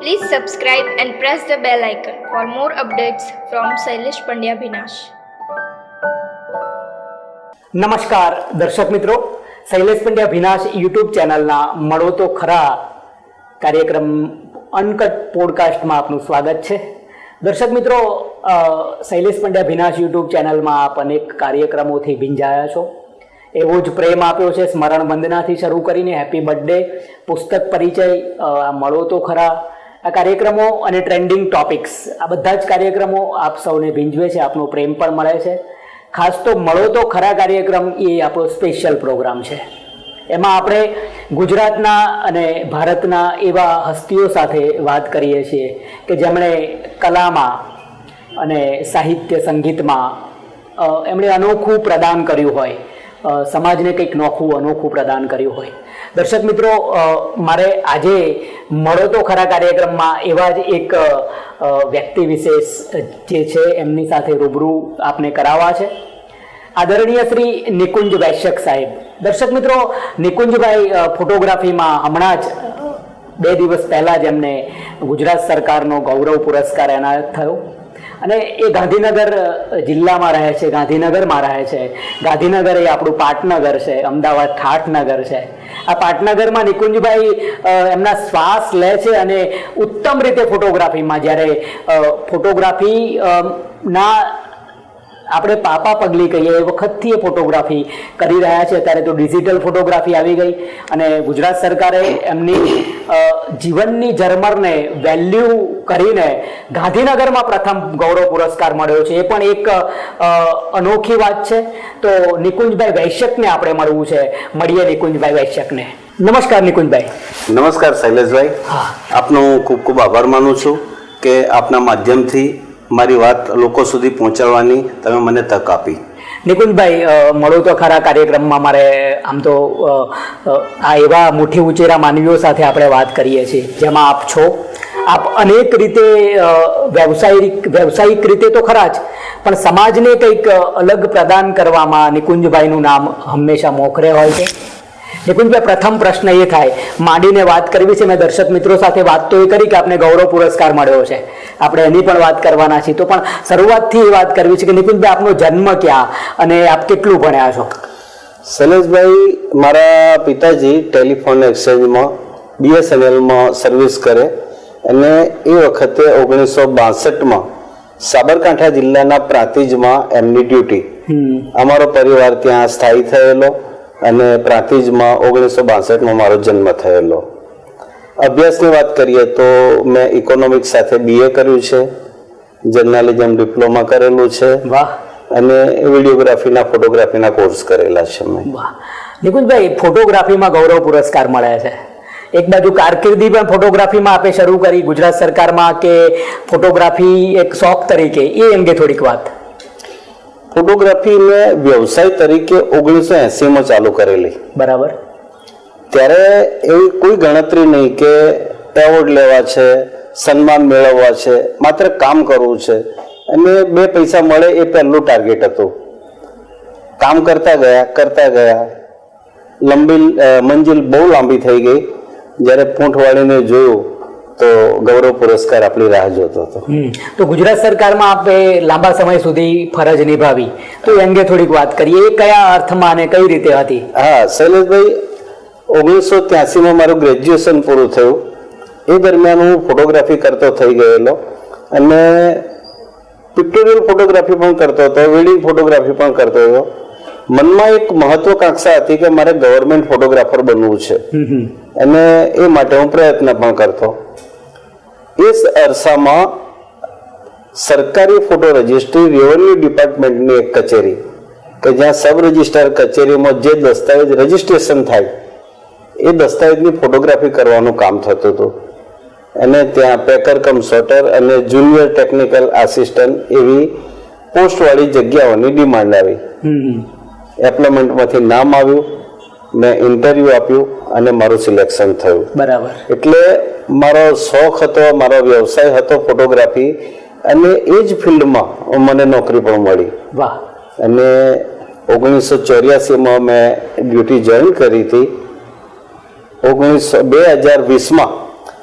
Please subscribe and press the bell icon for more updates from Shailesh Pandya Bhinash. નમસ્કાર દર્શક મિત્રો, Shailesh Pandya ભીનાશ YouTube ચેનલના મળો તો ખરા કાર્યક્રમ અનકટ પોડકાસ્ટમાં આપનું સ્વાગત છે. દર્શક મિત્રો, શૈલેષ પંડ્યા ભીનાશ યુટ્યુબ ચેનલમાં આપ અનેક કાર્યક્રમોથી ભીંજાયા છો. એવો જ પ્રેમ આપ્યો છે સ્મરણ વંદનાથી શરૂ કરીને હેપી બર્થડે, પુસ્તક પરિચય, મળો તો ખરા આ કાર્યક્રમો અને ટ્રેન્ડિંગ ટોપિક્સ, આ બધા જ કાર્યક્રમો આપ સૌને ભીંજવે છે, આપનો પ્રેમ પણ મળે છે. ખાસ તો મળો તો ખરા કાર્યક્રમ એ આપણો સ્પેશિયલ પ્રોગ્રામ છે. એમાં આપણે ગુજરાતના અને ભારતના એવા હસ્તીઓ સાથે વાત કરીએ છીએ કે જેમણે કલામાં અને સાહિત્ય સંગીતમાં એમણે અનોખું પ્રદાન કર્યું હોય, સમાજને કંઈક અનોખું પ્રદાન કર્યું હોય. દર્શક મિત્રો, મારે આજે મળો તો ખરા કાર્યક્રમમાં એવા જ એક વ્યક્તિ વિશેષ જે છે એમની સાથે રૂબરૂ આપને કરાવવા છે. આદરણીય શ્રી નિકુંજ વૈશ્યક સાહેબ. દર્શક મિત્રો, નિકુંજભાઈ ફોટોગ્રાફીમાં હમણાં જ 2 દિવસ પહેલાં જ એમને ગુજરાત સરકારનો ગૌરવ પુરસ્કાર એનાયત થયો અને એ ગાંધીનગર જિલ્લામાં રહે છે, ગાંધીનગરમાં રહે છે. ગાંધીનગર એ આપણું પાટનગર છે, અમદાવાદ ઠાઠનગર છે. આ પાટનગરમાં નિકુંજભાઈ એમના શ્વાસ લે છે અને ઉત્તમ રીતે ફોટોગ્રાફીમાં, જ્યારે ફોટોગ્રાફી ના આપણે પાપા પગલી કહીએ એ વખતથી એ ફોટોગ્રાફી કરી રહ્યા છે. અત્યારે તો ડિજિટલ ફોટોગ્રાફી આવી ગઈ અને ગુજરાત સરકારે એમની જીવનની ઝરમરને વેલ્યુ કરીને ગાંધીનગરમાં પ્રથમ ગૌરવ પુરસ્કાર મળ્યો છે. એ પણ એક અનોખી વાત છે. તો નિકુંજભાઈ વૈશ્યકને આપણે મળવું છે. મળીએ નિકુંજભાઈ વૈશ્યકને. નમસ્કાર નિકુંજભાઈ. નમસ્કાર શૈલેષભાઈ. આપનો ખૂબ ખૂબ આભાર માનું છું કે આપના માધ્યમથી મારી વાત લોકો સુધી પહોંચાડવાની તમે મને તક આપી. નિકુંજભાઈ, મળો તો ખરા કાર્યક્રમમાં મારે આમ તો આ એવા મુઠ્ઠી ઉંચેરા માનવીઓ સાથે આપણે વાત કરીએ છીએ જેમાં આપ છો. આપ અનેક રીતે વ્યવસાયિક રીતે તો ખરા જ, પણ સમાજને કંઈક અલગ પ્રદાન કરવામાં નિકુંજભાઈનું નામ હંમેશા મોખરે હોય છે. નિકુંજભાઈ, પ્રથમ પ્રશ્ન એ થાય, માંડીને વાત કરવી છે. મેં દર્શક મિત્રો સાથે વાત તો એ કરી કે આપને ગૌરવ પુરસ્કાર મળ્યો છે, આપણે એની પણ વાત કરવાના છીએ. તો પણ શરૂઆતથી એ વાત કરવી છે કે નિકુંજભાઈ, આપનો જન્મ ક્યાં અને આપ કેટલું ભણ્યા છો? શૈલેષભાઈ, મારા પિતાજી ટેલિફોન એક્સચેન્જમાં BSNLમાં સર્વિસ કરે અને એ વખતે 1962માં સાબરકાંઠા જિલ્લાના પ્રાંતિજમાં એમની ડ્યુટી. અમારો પરિવાર ત્યાં સ્થાયી થયેલો અને પ્રાંતિજમાં 1962માં મારો જન્મ થયેલો. અભ્યાસની વાત કરીએ તો મેં ઇકોનોમિક્સ સાથે BA કર્યું છે, જર્નાલિઝમ ડિપ્લોમા કરેલું છે. વાહ. અને વિડીયોગ્રાફીના ફોટોગ્રાફીના કોર્સ કરેલા છે મેં. વાહ. નિકુંજભાઈ, ફોટોગ્રાફીમાં ગૌરવ પુરસ્કાર મળે છે. એક બાજુ કારકિર્દી પણ ફોટોગ્રાફીમાં આપે શરૂ કરી ગુજરાત સરકારમાં, કે ફોટોગ્રાફી એક શોખ તરીકે, એ અંગે થોડીક વાત. ફોટોગ્રાફી મેં વ્યવસાય તરીકે 1980માં ચાલુ કરેલી. બરાબર. ત્યારે એવી કોઈ ગણતરી નહીં કે એવોર્ડ લેવા છે, સન્માન મેળવવા છે, માત્ર કામ કરવું છે અને 2 પૈસા મળે એ પહેલું ટાર્ગેટ હતું. કામ કરતા ગયા મંજિલ બહુ લાંબી થઈ ગઈ. જ્યારે પૂંઠ વાળીને જોયું તો ગૌરવ પુરસ્કાર આપણી રાહ જોતો હતો. તો ગુજરાત સરકારમાં આપે લાંબા સમય સુધી ફરજ નિભાવી, તો એ અંગે થોડીક વાત કરીએ. એ કયા અર્થમાં અને કઈ રીતે હતી? હા શૈલેષભાઈ, 1983માં મારું ગ્રેજ્યુએશન પૂરું થયું. એ દરમિયાન હું ફોટોગ્રાફી કરતો થઈ ગયેલો અને પિક્ટોરિયલ ફોટોગ્રાફી પણ કરતો હતો, વેડિંગ ફોટોગ્રાફી પણ કરતો હતો. મનમાં એક મહત્વાકાંક્ષા હતી કે મારે ગવર્મેન્ટ ફોટોગ્રાફર બનવું છે અને એ માટે હું પ્રયત્ન પણ કરતો. એ અરસામાં સરકારી ફોટો રજિસ્ટ્રી રેવન્યુ ડિપાર્ટમેન્ટની એક કચેરી કે જ્યાં સબ રજિસ્ટ્રાર કચેરીમાં જે દસ્તાવેજ રજિસ્ટ્રેશન થાય એ દસ્તાવેજની ફોટોગ્રાફી કરવાનું કામ થતું હતું. અને ત્યાં પેકર કમ શોટર અને જુનિયર ટેકનિકલ આસિસ્ટન્ટ એવી પોસ્ટવાળી જગ્યાઓની ડિમાન્ડ આવી. એપ્લોયમેન્ટમાંથી નામ આવ્યું, મેં ઇન્ટરવ્યૂ આપ્યું અને મારું સિલેક્શન થયું. બરાબર. એટલે મારો શોખ હતો, મારો વ્યવસાય હતો ફોટોગ્રાફી, અને એ જ ફિલ્ડમાં મને નોકરી પણ મળી. વાહ. અને 1984માં મેં ડ્યુટી જોઈન કરી હતી. 2020માં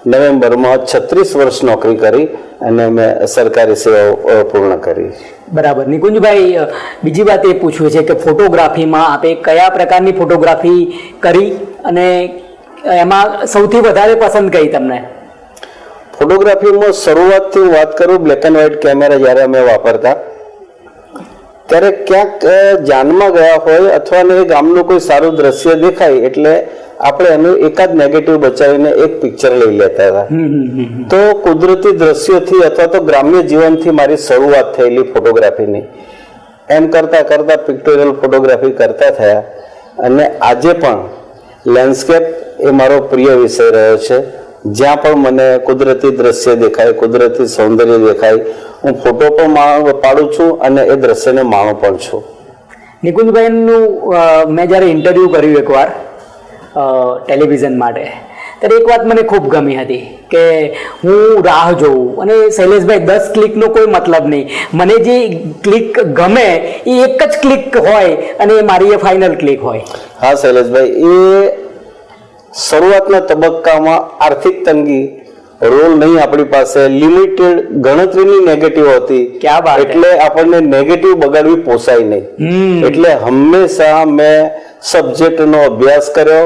નવેમ્બરમાં 36 વર્ષ નોકરી કરી અને મેં સરકારી સેવાઓ પૂર્ણ કરી. બરાબર. નિકુંજભાઈ, બીજી વાત એ પૂછવી છે કે ફોટોગ્રાફીમાં આપે કયા પ્રકારની ફોટોગ્રાફી કરી અને એમાં સૌથી વધારે પસંદ કઈ તમને? ફોટોગ્રાફીમાં શરૂઆતથી હું વાત કરું, બ્લેક એન્ડ વ્હાઇટ કેમેરા જ્યારે અમે વાપરતા ત્યારે ક્યાંક જાનમાં ગયા હોય અથવા એ ગામનું કોઈ સારું દ્રશ્ય દેખાય એટલે આપણે એનું એકાદ નેગેટિવ બચાવીને એક પિક્ચર લઈ લેતા હતા. તો કુદરતી દ્રશ્યોથી અથવા તો ગ્રામ્ય જીવનથી મારી શરૂઆત થયેલી ફોટોગ્રાફીની. એમ કરતા કરતા પિક્ટોરિયલ ફોટોગ્રાફી કરતા થયા અને આજે પણ લેન્ડસ્કેપ એ મારો પ્રિય વિષય રહ્યો છે. જ્યાં પણ મને કુદરતી દ્રશ્ય દેખાય, કુદરતી સૌંદર્ય દેખાય, હું ફોટો પણ પાડું છું અને એ દ્રશ્યને માણું પણ છું. નિકુંજભાઈનું મેં જ્યારે ઇન્ટરવ્યૂ કર્યું એકવાર ટેલિવિઝન માટે, ત્યારે એક વાત મને ખૂબ ગમી હતી કે હું રાહ જોઉં અને શૈલેષભાઈ 10 ક્લિકનો કોઈ મતલબ નહીં, મને જે ક્લિક ગમે એ એક જ ક્લિક હોય અને મારી એ ફાઇનલ ક્લિક હોય. હા શૈલેષભાઈ, એ શરૂઆતના તબક્કામાં આર્થિક તંગી, રોલ નહીં આપણી પાસે, લિમિટેડ ગણતરીની નેગેટિવ હતી, એટલે આપણને નેગેટિવ બગાડવી પોસાય નહીં. એટલે હંમેશા મેં સબ્જેક્ટનો અભ્યાસ કર્યો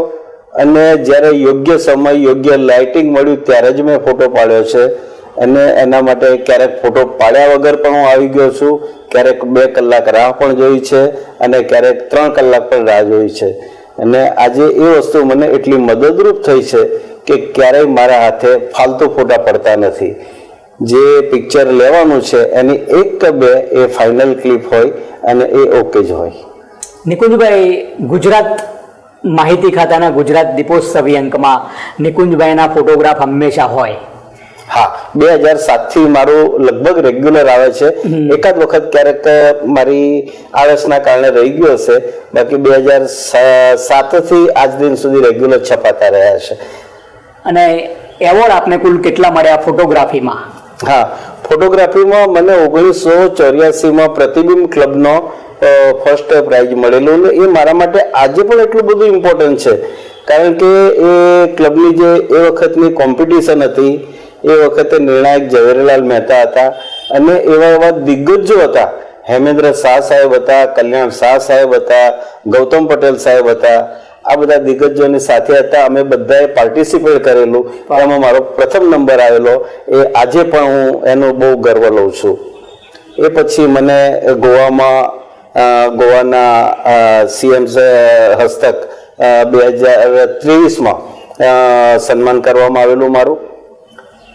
અને જ્યારે યોગ્ય સમય, યોગ્ય લાઇટિંગ મળ્યું ત્યારે જ મેં ફોટો પાડ્યો છે. અને એના માટે ક્યારેક ફોટો પાડ્યા વગર પણ હું આવી ગયો છું, ક્યારેક 2 કલાક રાહ પણ જોઈ છે અને ક્યારેક 3 કલાક પણ રાહ જોઈ છે. અને આજે એ વસ્તુ મને એટલી મદદરૂપ થઈ છે કે ક્યારેય મારા હાથે ફાલતુ ફોટા પડતા નથી. જે પિક્ચર લેવાનું છે એની 1 કે 2 એ ફાઇનલ ક્લિપ હોય અને એ ઓકે જ હોય. નિકુંજભાઈ, ગુજરાત માહિતી ખાતાના ગુજરાત દીપોત્સવી અંકમાં નિકુંજભાઈના ફોટોગ્રાફ હંમેશા હોય. હા, 2007થી મારું લગભગ રેગ્યુલર આવે છે. એકાદ વખત ક્યારેક મારી આળસના કારણે રહી ગયો હશે, બાકી 2007થી આજ દિન સુધી રેગ્યુલર છપાતા રહ્યા છે. અને એવોર્ડ આપને કુલ કેટલા મળ્યા ફોટોગ્રાફીમાં? હા, ફોટોગ્રાફીમાં મને 1984માં પ્રતિબિંબ ક્લબનો ફર્સ્ટ પ્રાઇઝ મળેલું અને એ મારા માટે આજે પણ એટલું બધું ઇમ્પોર્ટન્ટ છે કારણ કે એ ક્લબની જે એ વખતની કોમ્પિટિશન હતી, એ વખતે નિર્ણાયક ઝવેરીલાલ મહેતા હતા અને એવા એવા દિગ્ગજો હતા. હેમેન્દ્ર શાહ સાહેબ હતા, કલ્યાણ શાહ સાહેબ હતા, ગૌતમ પટેલ સાહેબ હતા. આ બધા દિગ્ગજોની સાથે હતા. અમે બધાએ પાર્ટિસિપેટ કરેલું, એમાં મારો પ્રથમ નંબર આવેલો. એ આજે પણ હું એનો બહુ ગર્વ લઉં છું. એ પછી મને ગોવાના સીએમ હસ્તક 2023માં સન્માન કરવામાં આવેલું મારું.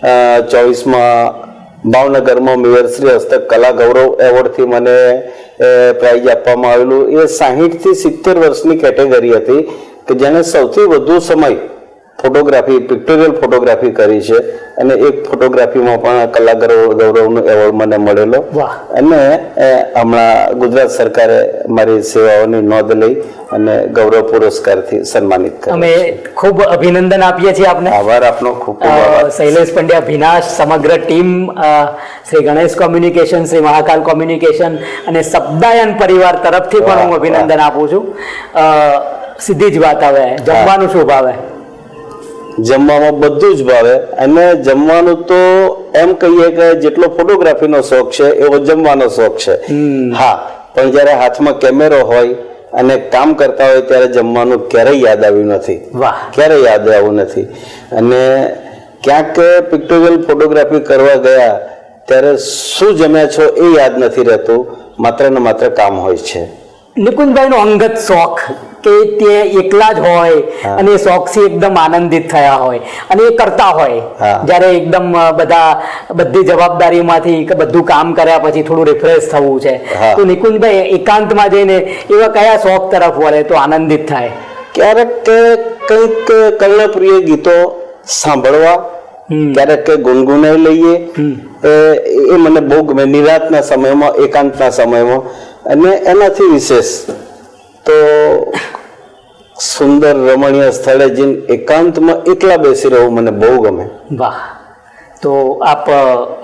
24માં ભાવનગરમાં મેયરશ્રી હસ્તક કલા ગૌરવ એવોર્ડથી મને પ્રાઇઝ આપવામાં આવેલું. એ 60થી 70 વર્ષની કેટેગરી હતી કે જેને સૌથી વધુ સમય ફોટોગ્રાફી, પિક્ટોરિયલ ફોટોગ્રાફી કરી છે અને એક ફોટોગ્રાફીમાં પણ કલા ગૌરવનો એવોર્ડ મને મળેલો. અને હમણાં ગુજરાત સરકારે મારી સેવાઓની નોંધ લઈ અને ગૌરવ પુરસ્કારથી સન્માનિત કર્યા. અમે ખૂબ અભિનંદન આપીએ છીએ આપને. આભાર આપનો ખૂબ ખૂબ આભાર. શૈલેષ પંડ્યા ભીનાશ, સમગ્ર team, Shri Ganesh communication, Shri Mahakal communication અને શબ્દાયન પરિવાર તરફથી પણ હું અભિનંદન આપું છું. સીધી જ વાત આવે, જમવાનું શું ભાવે? જમવામાં બધું જ ભાવે અને જમવાનું તો એમ કહીએ કે જેટલો ફોટોગ્રાફીનો શોખ છે એવો જમવાનો શોખ છે. હા, પણ જ્યારે હાથમાં કેમેરો હોય અને કામ કરતા હોય ત્યારે જમવાનું ક્યારેય યાદ આવ્યું નથી. ક્યારેય યાદ આવ્યું નથી. અને ક્યાંક પિક્ટોરિયલ ફોટોગ્રાફી કરવા ગયા ત્યારે શું જમ્યા છો એ યાદ નથી રહેતું, માત્ર ને માત્ર કામ હોય છે. નિકુંજભાઈનો અંગત શોખ કે તે એકલા જ હોય અને શોખથી એકદમ આનંદિત થયા હોય અને એ કરતા હોય, જ્યારે એકદમ બધી જવાબદારીમાંથી કે બધું કામ કર્યા પછી થોડું રિફ્રેશ થવું છે, તો નિકુંજભાઈ એકાંતમાં જઈને એવા કયા શોખ તરફ વળે તો આનંદિત થાય? ક્યારેક કંઈક કર્ણપ્રિય ગીતો સાંભળવા, ક્યારેક ગુનગુનાઈ લઈએ, એ મને બહુ ગમે નિરાંતના સમયમાં, એકાંતના સમયમાં. અને એનાથી વિશેષ તો સુંદર રમણીય સ્થળે જઈને એકાંતમાં એકલા બેસી રહેવું મને બહુ ગમે. વાહ! તો આપ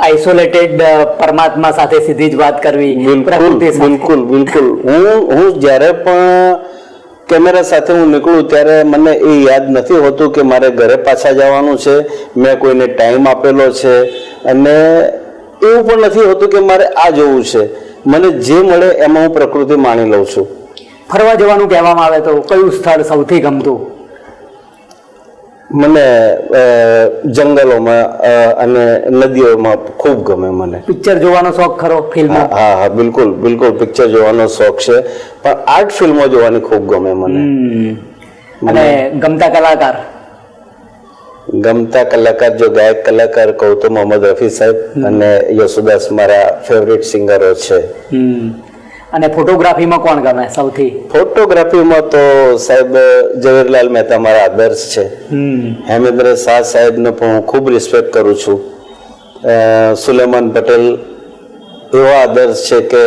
આઇસોલેટેડ પરમાત્મા સાથે સીધી જ વાત કરવી. બિલકુલ બિલકુલ. હું જ્યારે પણ કેમેરા સાથે હું નીકળું ત્યારે મને એ યાદ નથી હોતું કે મારે ઘરે પાછા જવાનું છે, મેં કોઈને ટાઈમ આપેલો છે, અને એવું પણ નથી હોતું કે મારે આ જોવું છે. મને જે મળે એમાં હું પ્રકૃતિ માણી લઉં છું. ફરવા જવાનું કહેવામાં આવે તો કયું સ્થળ સૌથી ગમતું? મને જંગલોમાં અને નદીઓમાં ખૂબ ગમે. મને પિક્ચર જોવાનો શોખ ખરો? ફિલ્મો? હા હા, બિલકુલ બિલકુલ પિક્ચર જોવાનો શોખ છે, પણ આર્ટ ફિલ્મો જોવાની ખૂબ ગમે મને. અને ગમતા કલાકાર? ગમતા કલાકાર જો ગાયક કલાકાર કહું તો મોહમ્મદ રફી સાહેબ અને યશુદાસ મારા ફેવરિટ સિંગરો છે. અને ફોટોગ્રાફીમાં કોણ ગમે સૌથી? ફોટોગ્રાફીમાં તો સાહેબ ઝવેરલાલ મહેતા મારા આદર્શ છે. હેમેન્દ્ર શાહ સાહેબને પણ હું ખૂબ રિસ્પેક્ટ કરું છું. સુલેમાન પટેલ એવા આદર્શ છે કે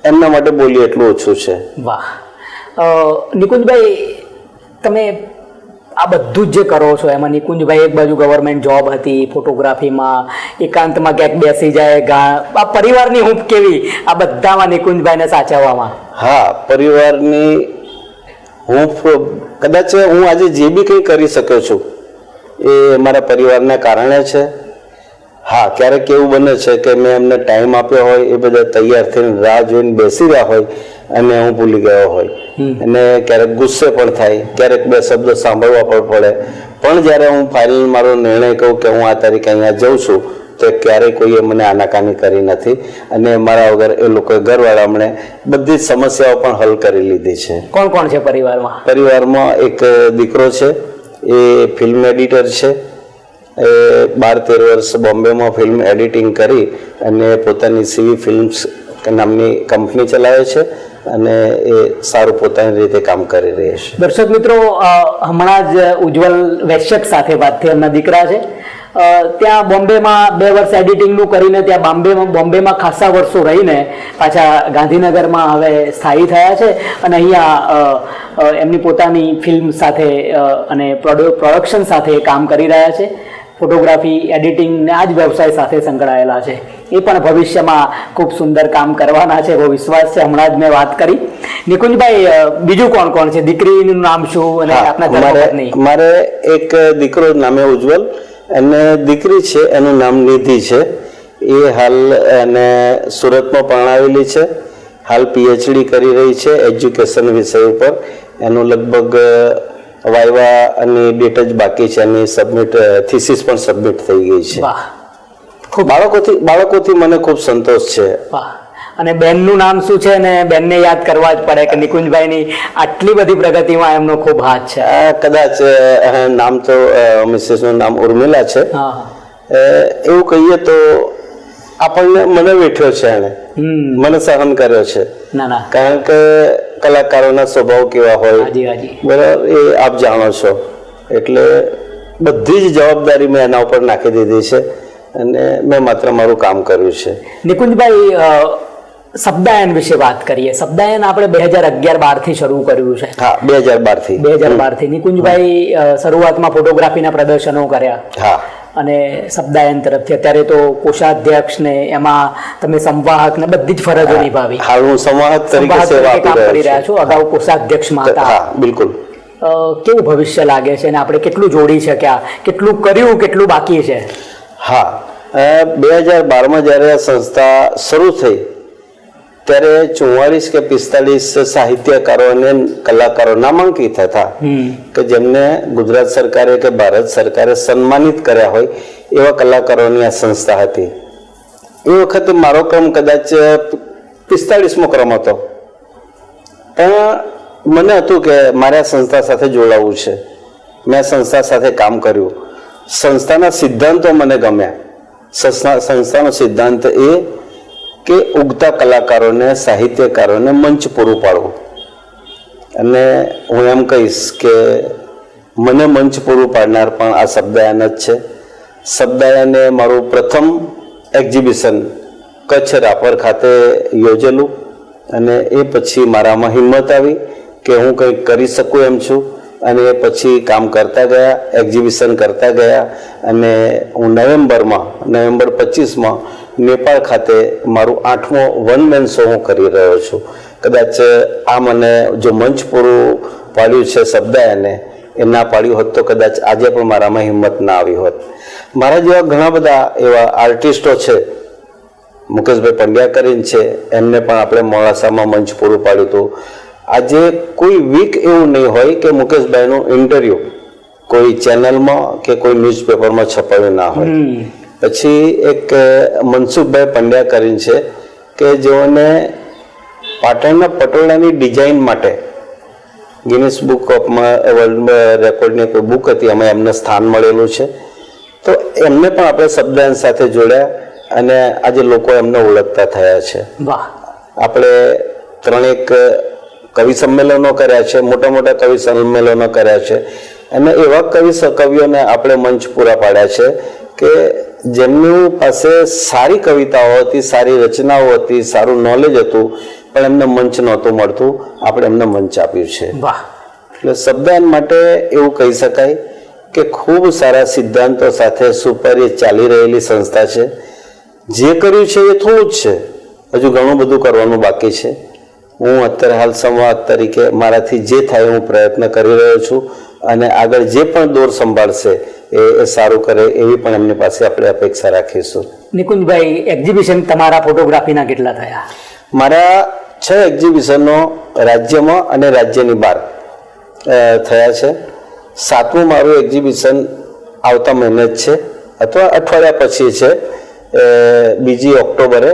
એમના માટે બોલી એટલું ઓછું છે. વાહ. નિકુંજભાઈ, તમે આ બધું જ જે કરો છો એમાં નિકુંજભાઈ એક બાજુ ગવર્મેન્ટ જોબ હતી, ફોટોગ્રાફીમાં એકાંતમાં ક્યાંક બેસી જાય, આ પરિવારની હૂંફ કેવી આ બધામાં નિકુંજભાઈને સાચવવામાં? હા, પરિવારની હૂંફ કદાચ હું આજે જે બી કંઈ કરી શક્યો છું એ મારા પરિવારને કારણે છે. હા, ક્યારેક એવું બને છે કે મેં એમને ટાઈમ આપ્યો હોય, એ બધા તૈયાર થઈને રાહ જોઈને બેસી રહ્યા હોય અને હું ભૂલી ગયો હોય, અને ક્યારેક ગુસ્સે પણ થાય, ક્યારેક બે શબ્દો સાંભળવા પણ પડે. પણ જ્યારે હું ફાઇનલ મારો નિર્ણય કહું કે હું આ તારીખે અહીંયા જઉં છું, તો ક્યારેય કોઈએ મને આનાકાની કરી નથી, અને મારા વગર એ લોકોએ ઘરવાળા અમને બધી જ સમસ્યાઓ પણ હલ કરી લીધી છે. કોણ કોણ છે પરિવારમાં? પરિવારમાં એક દીકરો છે, એ ફિલ્મ એડિટર છે. એ 12-13 વર્ષ બોમ્બેમાં ફિલ્મ એડિટિંગ કરી અને પોતાની સીવી ફિલ્મ્સ નામની કંપની ચલાવે છે, અને એ સારું પોતાની રીતે કામ કરી રહી છે. દર્શક મિત્રો, હમણાં જ ઉજ્જવલ વૈશ્યક સાથે વાત થઈ, એમના દીકરા છે. ત્યાં બોમ્બેમાં 2 વર્ષ એડિટિંગનું કરીને ત્યાં બોમ્બેમાં ખાસા વર્ષો રહીને પાછા ગાંધીનગરમાં હવે સ્થાયી થયા છે, અને અહીંયા એમની પોતાની ફિલ્મ સાથે અને પ્રોડક્શન સાથે કામ કરી રહ્યા છે. ફોટોગ્રાફી, એડિટિંગ ને આ જ વ્યવસાય સાથે સંકળાયેલા છે. એ પણ ભવિષ્યમાં ખૂબ સુંદર કામ કરવાના છે એવો વિશ્વાસ છે. હમણાં જ મેં વાત કરી. નિકુંજભાઈ, બીજું કોણ કોણ છે? દીકરીનું નામ શું અને આપના ધર્મપત્ની? મારે એક દીકરો નામે ઉજ્જવલ, અને દીકરી છે એનું નામ નિધિ છે. એ હાલ અને સુરતમાં પરણાવેલી છે. હાલ PhD કરી રહી છે એજ્યુકેશન વિષય ઉપર. એનું લગભગ વાયવા અને ડેટ જ બાકી છે, એની થીસીસ પણ સબમિટ થઈ ગઈ છે. બાળકોથી મને ખૂબ સંતોષ છે. અને બેનનું નામ શું છે? અને બેનને યાદ કરવા જ પડે કે નિકુંજભાઈની આટલી બધી પ્રગતિમાં એમનો ખૂબ હાથ છે. કદાચ નામ તો મિસેસનું નામ ઉર્મિલા છે. એવું કહીએ તો આપણને મને વેઠ્યો છે, એને મને સહન કર્યો છે. કારણ કે કલાકારોના સ્વભાવ કેવા હોય બરાબર એ આપ જાણો છો, એટલે બધી જ જવાબદારી મેં એના ઉપર નાખી દીધી છે, અને મેં માત્ર મારું કામ કર્યું છે. નિકુંજભાઈ, શબ્દાયન વિશે વાત કરીએ. શબ્દાયન આપણે 2011-12 થી શરૂ કર્યું છે. હા, 2012 થી. નિકુંજભાઈ શરૂઆતમાં ફોટોગ્રાફીના પ્રદર્શનો કર્યા. હા. અને શબ્દાયન તરફથી અત્યારે તો કોષાધ્યક્ષ ને એમાં તમે સંવાહક ને બધી જ ફરજો નિભાવી. હાલ હું સંવાહક તરીકે સેવા કામ કરી રહ્યા છો. અગાઉ કોષાધ્યક્ષમાં હતા. હા, બિલકુલ. કેવું ભવિષ્ય લાગે છે અને આપણે કેટલું જોડી શક્યા, કેટલું કર્યું, કેટલું બાકી છે? હા, 2012માં જ્યારે આ સંસ્થા શરૂ થઈ ત્યારે 44 કે 45 સાહિત્યકારો અને કલાકારો નામાંકિત હતા કે જેમને ગુજરાત સરકારે કે ભારત સરકારે સન્માનિત કર્યા હોય એવા કલાકારોની આ સંસ્થા હતી. એ વખતે મારો ક્રમ કદાચ 45મો ક્રમ હતો, પણ મને હતું કે મારે આ સંસ્થા સાથે જોડાવું છે. મેં આ સંસ્થા સાથે કામ કર્યું. સંસ્થાના સિદ્ધાંતો મને ગમ્યા. સંસ્થાનો સિદ્ધાંત એ કે ઉગતા કલાકારોને, સાહિત્યકારોને મંચ પૂરું પાડવું. અને હું એમ કહીશ કે મને મંચ પૂરું પાડનાર પણ આ શબ્દાયન જ છે. શબ્દાયને મારું પ્રથમ એક્ઝિબિશન કચ્છ રાપર ખાતે યોજેલું, અને એ પછી મારામાં હિંમત આવી કે હું કંઈક કરી શકું એમ છું, અને એ પછી કામ કરતા ગયા, એક્ઝિબિશન કરતા ગયા, અને હું નવેમ્બર 25માં નેપાળ ખાતે મારું 8મો વન મેન શો હું કરી રહ્યો છું. કદાચ આ મને જો મંચ પૂરું પાડ્યું છે શબ્દાયને એ ના પાડ્યું હોત તો કદાચ આજે પણ મારામાં હિંમત ના આવી હોત. મારા જેવા ઘણા બધા એવા આર્ટિસ્ટો છે, મુકેશભાઈ પંડ્યા કરીને છે, એમને પણ આપણે મોડાસામાં મંચ પૂરું પાડ્યું હતું. આજે કોઈ વીક એવું નહીં હોય કે મુકેશભાઈનું ઇન્ટરવ્યૂ કોઈ ચેનલમાં કે કોઈ ન્યૂઝપેપરમાં છપાયું ના હોય. પછી એક મનસુખભાઈ પંડ્યા કરીને છે કે જેઓને પાટણના પટોળાની ડિઝાઇન માટે ગિનિસ બુક ઓફમાં વર્લ્ડ રેકોર્ડની કોઈ બુક હતી, એમાં એમને સ્થાન મળેલું છે. તો એમને પણ આપણે શબ્દાયન સાથે જોડ્યા અને આજે લોકો એમને ઓળખતા થયા છે. આપણે ત્રણેક કવિ સંમેલનો કર્યા છે, મોટા મોટા કવિ સંમેલનો કર્યા છે અને એવા કવિઓને આપણે મંચ પૂરા પાડ્યા છે કે જેમની પાસે સારી કવિતાઓ હતી, સારી રચનાઓ હતી, સારું નોલેજ હતું, પણ એમને મંચ નહોતું મળતું. આપણે એમને મંચ આપ્યું છે. એટલે શબ્દાયન માટે એવું કહી શકાય કે ખૂબ સારા સિદ્ધાંતો સાથે સુપર ચાલી રહેલી સંસ્થા છે. જે કર્યું છે એ થોડું જ છે, હજુ ઘણું બધું કરવાનું બાકી છે. હું અત્યારે હાલ સંવાદ તરીકે મારાથી જે થાય હું પ્રયત્ન કરી રહ્યો છું અને આગળ જે પણ દોર સંભાળશે એ સારું કરે એવી પણ એમની પાસે આપણે અપેક્ષા રાખીશું. નિકુંજભાઈ, એક્ઝિબિશન તમારા ફોટોગ્રાફીના કેટલા થયા? મારા 6 એક્ઝિબિશનો રાજ્યમાં અને રાજ્યની બહાર થયા છે. 7મું મારું એક્ઝિબિશન આવતા મહિને જ છે અથવા અઠવાડિયા પછી છે, 2 ઓક્ટોબરે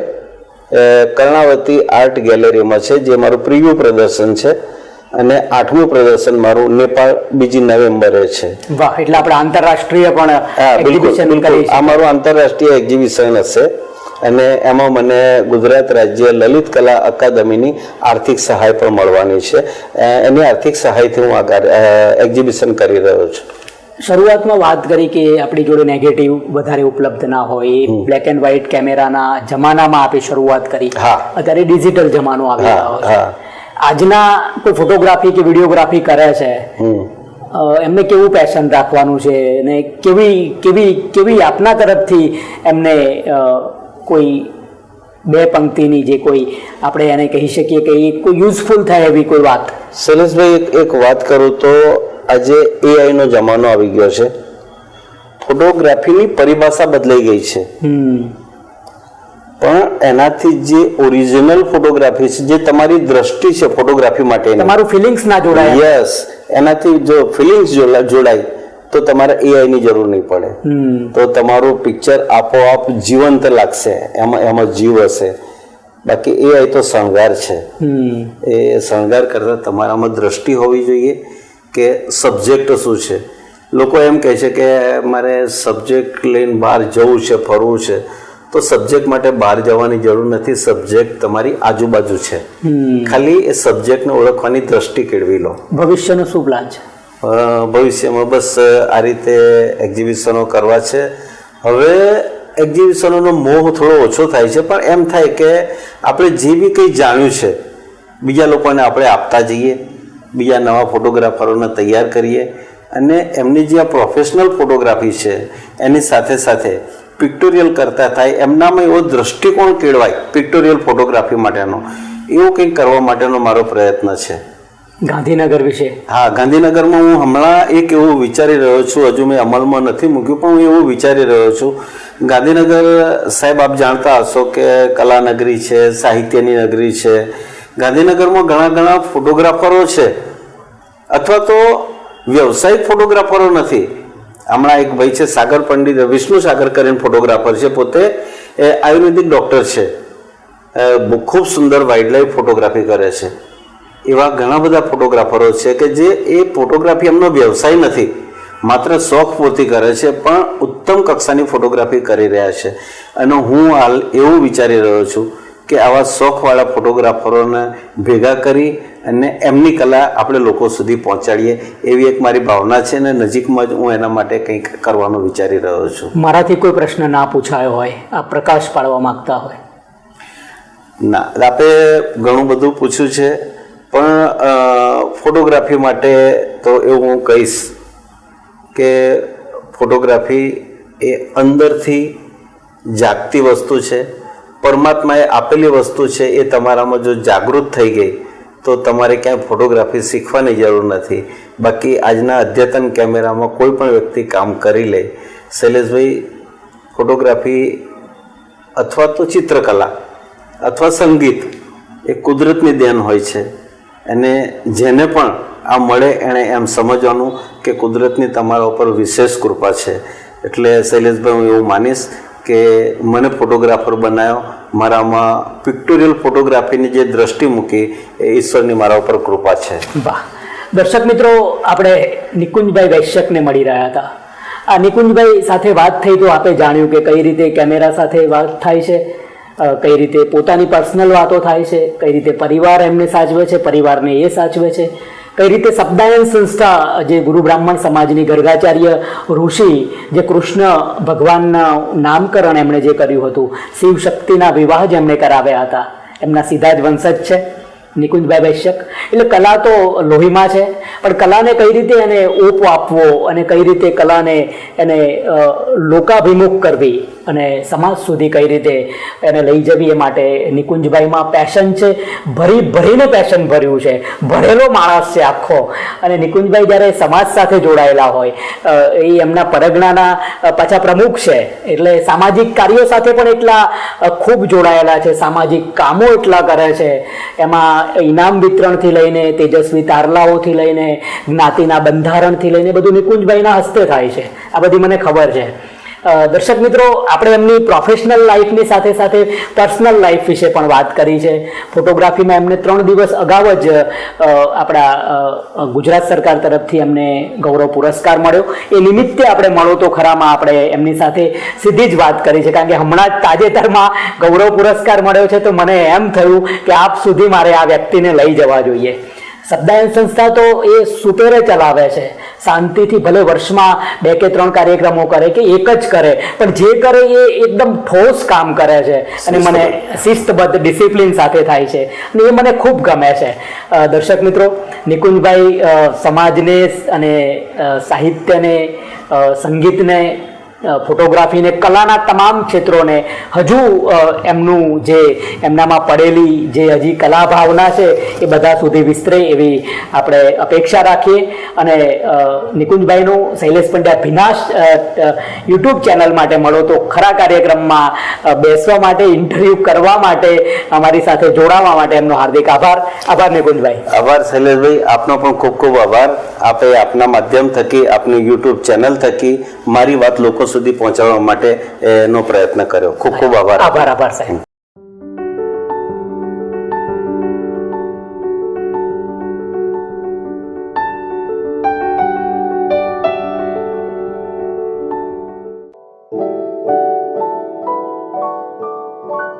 કર્ણાવતી આર્ટ ગેલેરીમાં છે, જે મારું પ્રિવ્યુ પ્રદર્શન છે. અને 8મું પ્રદર્શન મારું નેપાળ 2 નવેમ્બરે છે. વાહ! એટલે આપણે આંતરરાષ્ટ્રીય પણ એક્ઝિબિશન કરી છે. આ મારું આંતરરાષ્ટ્રીય એક્ઝિબિશન હશે અને એમાં મને ગુજરાત રાજ્ય લલિત કલા અકાદમીની આર્થિક સહાય પણ મળવાની છે. એની આર્થિક સહાયથી હું આ એક્ઝિબિશન કરી રહ્યો છું. શરૂઆતમાં વાત કરી કે આપણી જોડે નેગેટિવ વધારે ઉપલબ્ધ ના હોય, બ્લેક એન્ડ વ્હાઇટ કેમેરાના જમાનામાં આપણે શરૂઆત કરી. અત્યારે ડિજિટલ જમાનો આવી રહ્યો છે. આજના કોઈ ફોટોગ્રાફી કે વિડીયોગ્રાફી કરે છે એમને કેવું પેશન રાખવાનું છે અને કેવી આપના તરફથી એમને કોઈ 2 પંક્તિની જે કોઈ આપણે એને કહી શકીએ કે કોઈ યુઝફુલ થાય એવી કોઈ વાત? શૈલેષભાઈ, એક વાત કરું તો આજે એઆઈનો જમાનો આવી ગયો છે. ફોટોગ્રાફીની પરિભાષા બદલાઈ ગઈ છે, પણ એનાથી જે ઓરિજિનલ ફોટોગ્રાફી છે, જે તમારી દ્રષ્ટિ છે ફોટોગ્રાફી માટે, તમારું ફિલિંગ્સ ના જોડાય. યસ, એનાથી જો ફિલિંગ્સ જોડાય તો તમારે એઆઈ ની જરૂર નહીં પડે. તો તમારું પિક્ચર આપોઆપ જીવંત લાગશે, એમાં જીવ હશે. બાકી એઆઈ તો શણગાર છે. એ શણગાર કરતા તમારામાં દ્રષ્ટિ હોવી જોઈએ કે સબ્જેક્ટ શું છે. લોકો એમ કહે છે કે મારે સબ્જેક્ટ લઈને બહાર જવું છે, ફરવું છે. તો સબ્જેક્ટ માટે બહાર જવાની જરૂર નથી. સબ્જેક્ટ તમારી આજુબાજુ છે, ખાલી એ સબ્જેક્ટને ઓળખવાની દ્રષ્ટિ કેળવી લો. ભવિષ્યનો શું પ્લાન છે? ભવિષ્યમાં બસ આ રીતે એક્ઝિબિશનો કરવા છે. હવે એક્ઝિબિશનોનો મોહ થોડો ઓછો થાય છે, પણ એમ થાય કે આપણે જે બી કંઈ જાણ્યું છે બીજા લોકોને આપણે આપતા જઈએ, બીજા નવા ફોટોગ્રાફરોને તૈયાર કરીએ અને એમની જે આ પ્રોફેશનલ ફોટોગ્રાફી છે એની સાથે સાથે પિક્ટોરિયલ કરતા થાય, એમનામાં એવો દ્રષ્ટિકોણ કેળવાય પિક્ટોરિયલ ફોટોગ્રાફી માટેનો, એવું કંઈક કરવા માટેનો મારો પ્રયત્ન છે. ગાંધીનગર વિશે? હા, ગાંધીનગરમાં હું હમણાં એક એવું વિચારી રહ્યો છું, હજુ મેં અમલમાં નથી મૂક્યું, પણ હું એવું વિચારી રહ્યો છું. ગાંધીનગર સાહેબ, આપ જાણતા હશો કે કલાનગરી છે, સાહિત્યની નગરી છે. ગાંધીનગરમાં ઘણા ફોટોગ્રાફરો છે, અથવા તો વ્યવસાયિક ફોટોગ્રાફરો નથી. હમણાં એક ભાઈ છે સાગર પંડિત, વિષ્ણુ સાગર કરીને ફોટોગ્રાફર છે, પોતે આયુર્વેદિક ડૉક્ટર છે, ખૂબ સુંદર વાઇલ્ડ લાઈફ ફોટોગ્રાફી કરે છે. એવા ઘણા બધા ફોટોગ્રાફરો છે કે જે એ ફોટોગ્રાફી એમનો વ્યવસાય નથી, માત્ર શોખ પૂરતી કરે છે, પણ ઉત્તમ કક્ષાની ફોટોગ્રાફી કરી રહ્યા છે. અને હું હાલ એવું વિચારી રહ્યો છું કે આવા શોખવાળા ફોટોગ્રાફરોને ભેગા કરી અને એમની કલા આપણે લોકો સુધી પહોંચાડીએ, એવી એક મારી ભાવના છે ને નજીકમાં જ હું એના માટે કંઈક કરવાનું વિચારી રહ્યો છું. મારાથી કોઈ પ્રશ્ન ના પૂછાયો હોય, આ પ્રકાશ પાડવા માંગતા હોય? ના, આપણે ઘણું બધું પૂછ્યું છે, પણ ફોટોગ્રાફી માટે તો એવું હું કહીશ કે ફોટોગ્રાફી એ અંદરથી જાગતી વસ્તુ છે પરમાત્માએ આપેલી વસ્તુ છે એ તમારામાં જો જાગૃત થઈ ગઈ તો તમારે ક્યાંય ફોટોગ્રાફી શીખવાની જરૂર નથી. બાકી આજના અદ્યતન કેમેરામાં કોઈ પણ વ્યક્તિ કામ કરી લે. શૈલેષભાઈ, ફોટોગ્રાફી અથવા તો ચિત્રકલા અથવા સંગીત એ કુદરતની દેન હોય છે, અને જેને પણ આ મળે એણે એમ સમજવાનું કે કુદરતની તમારા ઉપર વિશેષ કૃપા છે. એટલે શૈલેષભાઈ, હું એવું માનીશ કે મને ફોટોગ્રાફર બનાવ્યો, મારામાં પિક્ટોરિયલ ફોટોગ્રાફીની જે દ્રષ્ટિ મૂકી એ ઈશ્વરની મારા ઉપર કૃપા છે. વાહ. દર્શક મિત્રો, આપણે નિકુંજભાઈ વૈશ્યકને મળી રહ્યા હતા. આ નિકુંજભાઈ સાથે વાત થઈ તો આપણે જાણ્યું કે કઈ રીતે કેમેરા સાથે વાત થાય છે, કઈ રીતે પોતાની પર્સનલ વાતો થાય છે, કઈ રીતે પરિવાર એમને સાચવે છે, પરિવારને એ સાચવે છે, કઈ રીતે શબ્દાયન સંસ્થા જે ગુરુ બ્રાહ્મણ સમાજની ગર્ગાચાર્ય ઋષિ જે કૃષ્ણ ભગવાનના નામકરણ એમણે જે કર્યું હતું, શિવ શક્તિના વિવાહ જેમણે કરાવ્યા હતા, એમના સીધા જ વંશજ છે નિકુંજભાઈ વૈશ્યક. એટલે કલા તો લોહીમાં છે, પણ કલાને કઈ રીતે એને ઓપ આપવો અને કઈ રીતે કલાને એને લોકાભિમુખ કરવી અને સમાજ સુધી કઈ રીતે એને લઈ જવી, એ માટે નિકુંજભાઈમાં પેશન છે, ભરીને પેશન ભર્યું છે, ભરેલો માણસ છે આખો. અને નિકુંજભાઈ જ્યારે સમાજ સાથે જોડાયેલા હોય, એ એમના પરગણાના પાછા પ્રમુખ છે, એટલે સામાજિક કાર્યો સાથે પણ એટલા ખૂબ જોડાયેલા છે, સામાજિક કામો એટલા કરે છે. એમાં ઇનામ વિતરણથી લઈને તેજસ્વી તારલાઓથી લઈને જ્ઞાતિના બંધારણથી લઈને બધું નિકુંજભાઈના હસ્તે થાય છે. આ બધી મને ખબર છે. દર્શક મિત્રો, આપણે એમની પ્રોફેશનલ લાઈફની સાથે સાથે પર્સનલ લાઈફ વિશે પણ વાત કરી છે. ફોટોગ્રાફીમાં એમને 3 દિવસ અગાઉ જ આપણા ગુજરાત સરકાર તરફથી એમને ગૌરવ પુરસ્કાર મળ્યો. એ નિમિત્તે આપણે મળો તો ખરામાં આપણે એમની સાથે સીધી જ વાત કરી છે, કારણ કે હમણાં જ તાજેતરમાં ગૌરવ પુરસ્કાર મળ્યો છે, તો મને એમ થયું કે આપ સુધી મારે આ વ્યક્તિને લઈ જવા જોઈએ. શબ્દાયન સંસ્થા તો એ સુપેરે ચલાવે છે, શાંતિથી, ભલે વર્ષમાં 2 કે 3 કાર્યક્રમો કરે કે એક જ કરે, પણ જે કરે એ એકદમ ઠોસ કામ કરે છે, અને મને શિસ્તબદ્ધ ડિસિપ્લિન સાથે થાય છે, અને એ મને ખૂબ ગમે છે. દર્શક મિત્રો, નિકુંજભાઈ સમાજને અને સાહિત્યને, સંગીતને, ફોટોગ્રાફીને, કલાના તમામ ક્ષેત્રોને હજુ એમનું જે એમનામાં પડેલી જે હજી કલા ભાવના છે એ બધા સુધી વિસ્તરે એવી આપણે અપેક્ષા રાખીએ. અને નિકુંજભાઈનું શૈલેષ પંડ્યા ભીનાશ યુટ્યુબ ચેનલ માટે મળો તો ખરા કાર્યક્રમમાં બેસવા માટે, ઇન્ટરવ્યૂ કરવા માટે, અમારી સાથે જોડાવા માટે એમનો હાર્દિક આભાર. આભાર નિકુંજભાઈ. આભાર શૈલેષભાઈ, આપનો પણ ખૂબ ખૂબ આભાર. આપે આપના માધ્યમ થકી, આપની યુટ્યુબ ચેનલ થકી મારી વાત લોકો સુધી પહોંચાડવા માટે એનો પ્રયત્ન કર્યો. ખૂબ ખૂબ આભાર. આભાર. આભાર સાહેબ.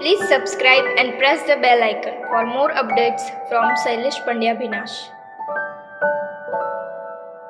Please subscribe and press the bell icon for more updates from Sailesh Pandya Binash.